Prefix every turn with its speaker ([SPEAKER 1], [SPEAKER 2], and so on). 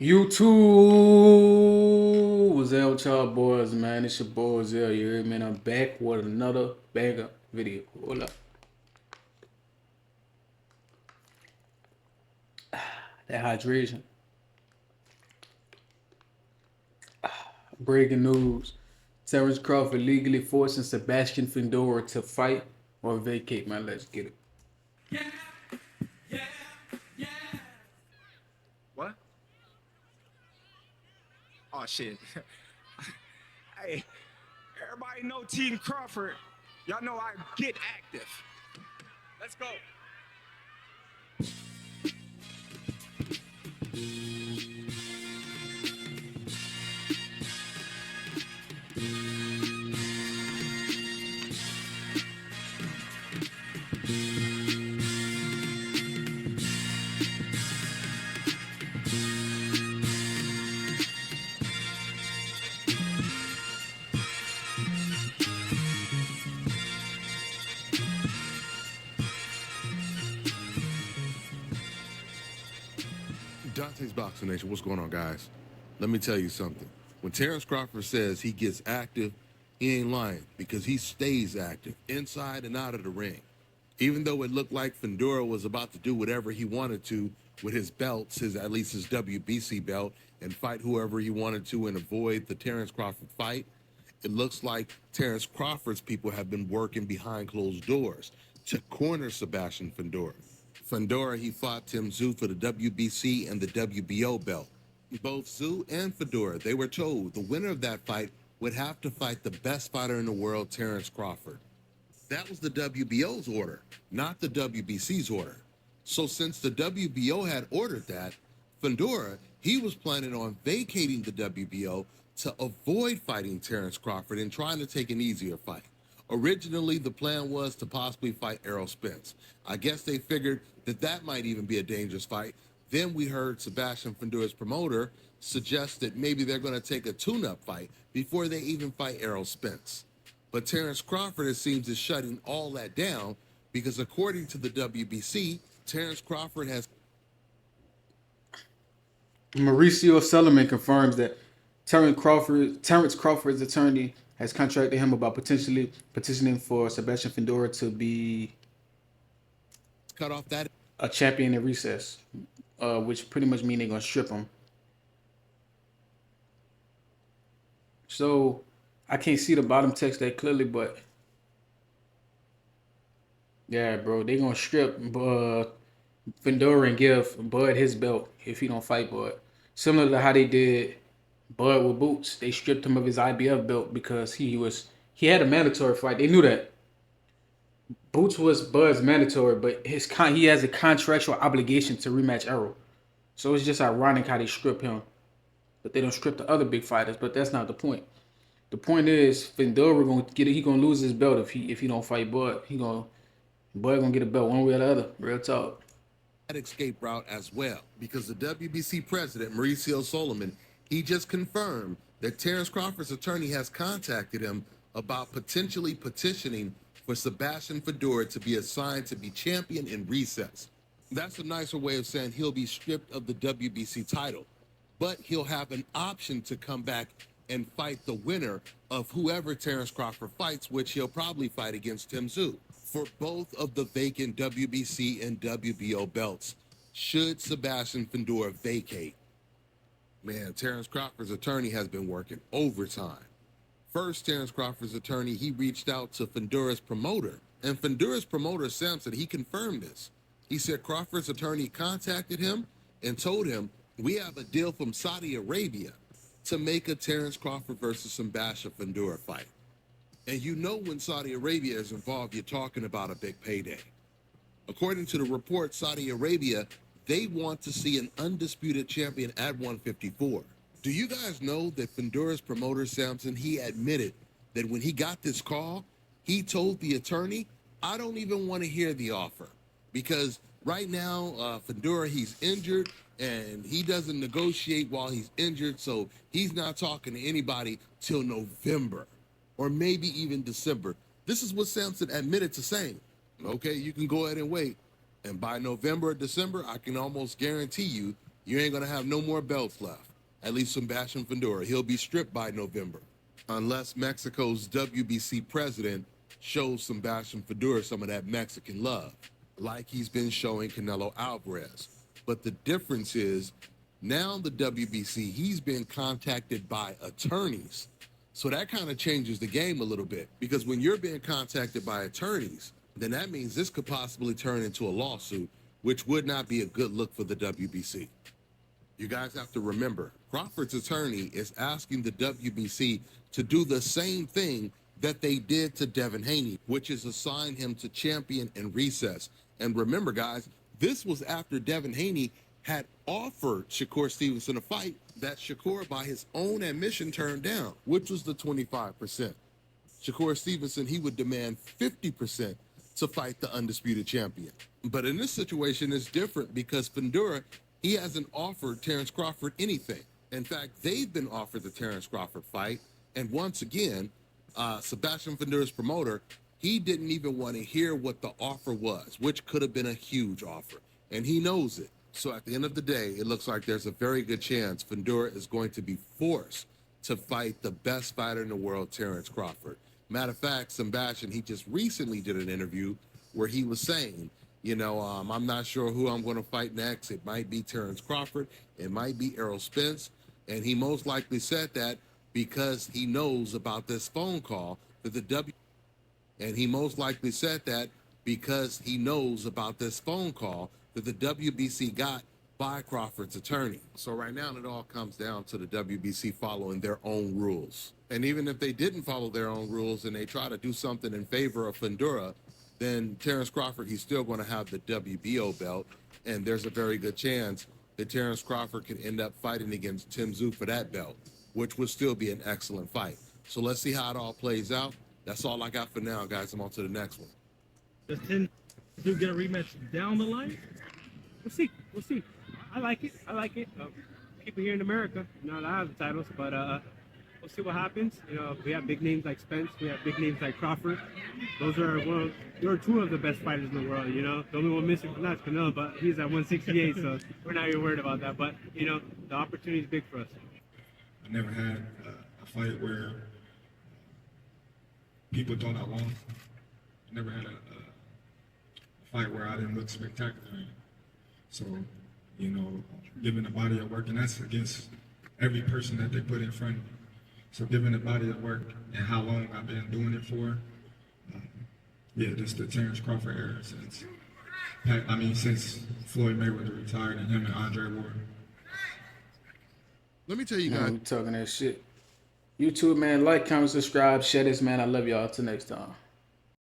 [SPEAKER 1] YouTube, what's up with y'all boys, man? It's your boy Zell. You hear me? And I'm back with another banger video. Hold up. That hydration. Breaking news. Terence Crawford legally forcing Sebastian Fundora to fight or vacate, man. Let's get it.
[SPEAKER 2] Yeah, yeah, yeah. What? Oh shit. Hey, everybody know Team Crawford. Y'all know I get active. Let's go.
[SPEAKER 3] Dante's Boxing Nation, what's going on, guys? Let me tell you something. When Terence Crawford says he gets active, he ain't lying because he stays active inside and out of the ring. Even though it looked like Fundora was about to do whatever he wanted to with his belts, at least his WBC belt, and fight whoever he wanted to and avoid the Terence Crawford fight, it looks like Terence Crawford's people have been working behind closed doors to corner Sebastian Fundora. Fundora, he fought Tim Tszyu for the WBC and the WBO belt. Both Tszyu and Fundora, they were told the winner of that fight would have to fight the best fighter in the world, Terence Crawford. That was the WBO's order, not the WBC's order. So since the WBO had ordered that, Fundora, he was planning on vacating the WBO to avoid fighting Terence Crawford and trying to take an easier fight. Originally, the plan was to possibly fight Errol Spence. I guess they figured that might even be a dangerous fight. Then we heard Sebastian Fundora's promoter suggest that maybe they're going to take a tune-up fight before they even fight Errol Spence. But Terence Crawford, it seems, is shutting all that down because according to the WBC, Terence Crawford has...
[SPEAKER 1] Mauricio Sullivan confirms that Terence Crawford's attorney has contracted him about potentially petitioning for Sebastian Fundora to be
[SPEAKER 3] cut off that
[SPEAKER 1] a champion in recess, which pretty much mean they're gonna strip him. So I can't see the bottom text that clearly, but yeah, bro, they gonna strip Fundora and give Bud his belt if he don't fight Bud. Similar to how they did Bud with Boots, they stripped him of his IBF belt because he had a mandatory fight. They knew that. Boots was Bud's mandatory, but he has a contractual obligation to rematch Errol. So it's just ironic how they strip him, but they don't strip the other big fighters. But that's not the point. The point is Fundora gonna get it. He gonna lose his belt if he don't fight Bud. Bud gonna get a belt one way or the other. Real talk.
[SPEAKER 3] escape route as well because the WBC president, Mauricio Sullivan, he just confirmed that Terence Crawford's attorney has contacted him about potentially petitioning for Sebastian Fundora to be assigned to be champion in recess. That's a nicer way of saying he'll be stripped of the WBC title, but he'll have an option to come back and fight the winner of whoever Terence Crawford fights, which he'll probably fight against Tim Tszyu for both of the vacant WBC and WBO belts, should Sebastian Fundora vacate. Man, Terence Crawford's attorney has been working overtime. First, Terence Crawford's attorney, he reached out to Fundora's promoter, and Fundora's promoter, Sampson, he confirmed this. He said Crawford's attorney contacted him and told him, we have a deal from Saudi Arabia to make a Terence Crawford versus Sebastian Fundora fight. And you know when Saudi Arabia is involved, you're talking about a big payday. According to the report, Saudi Arabia, they want to see an undisputed champion at 154. Do you guys know that Fundora's promoter, Sampson, he admitted that when he got this call, he told the attorney, I don't even want to hear the offer because right now, Fundora, he's injured and he doesn't negotiate while he's injured, so he's not talking to anybody till November or maybe even December. This is what Sampson admitted to saying. Okay, you can go ahead and wait. And by November or December, I can almost guarantee you, You ain't gonna have no more belts left. At least Sebastian Fundora. He'll be stripped by November. Unless Mexico's WBC president shows Sebastian Fundora some of that Mexican love, like he's been showing Canelo Alvarez. But the difference is, now the WBC, he's been contacted by attorneys. So that kind of changes the game a little bit, because when you're being contacted by attorneys, then that means this could possibly turn into a lawsuit, which would not be a good look for the WBC. You guys have to remember, Crawford's attorney is asking the WBC to do the same thing that they did to Devin Haney, which is assign him to champion and recess. And remember, guys, this was after Devin Haney had offered Shakur Stevenson a fight that Shakur, by his own admission, turned down, which was the 25%. Shakur Stevenson, he would demand 50% to fight the undisputed champion. But in this situation, it's different because Fundora, he hasn't offered Terence Crawford anything. In fact, they've been offered the Terence Crawford fight. And once again, Sebastian Fundora's promoter, he didn't even want to hear what the offer was, which could have been a huge offer. And he knows it. So at the end of the day, it looks like there's a very good chance Fundora is going to be forced to fight the best fighter in the world, Terence Crawford. Matter of fact, Sebastian, he just recently did an interview where he was saying, you know, I'm not sure who I'm going to fight next. It might be Terence Crawford. It might be Errol Spence. And he most likely said that because he knows about this phone call that the And he most likely said that because he knows about this phone call that the WBC got by Crawford's attorney. So right now it all comes down to the WBC following their own rules. And even if they didn't follow their own rules and they try to do something in favor of Fundora, then Terence Crawford, he's still going to have the WBO belt. And there's a very good chance that Terence Crawford could end up fighting against Tim Tszyu for that belt, which would still be an excellent fight. So let's see how it all plays out. That's all I got for now, guys. I'm on to the next one.
[SPEAKER 4] Does Tim Tszyu get a rematch down the line? We'll see. We'll see. I like it. I like it. People here in America, you know, I have the titles, but we'll see what happens. You know, we have big names like Spence. We have big names like Crawford. Those are two of the best fighters in the world. You know, the only one missing from that's Canelo, but he's at 168, so we're not even worried about that. But you know, the opportunity is big for us.
[SPEAKER 5] I never had a fight where people thought I lost. I never had a fight where I didn't look spectacular. So, you know, giving the body of work, and that's against every person that they put in front of me. So giving the body of work and how long I've been doing it for, this the Terence Crawford era since Floyd Mayweather retired and him and Andre Ward.
[SPEAKER 3] Let me tell you guys.
[SPEAKER 1] I'm talking that shit. YouTube, man, like, comment, subscribe, share this, man. I love y'all. Till next time.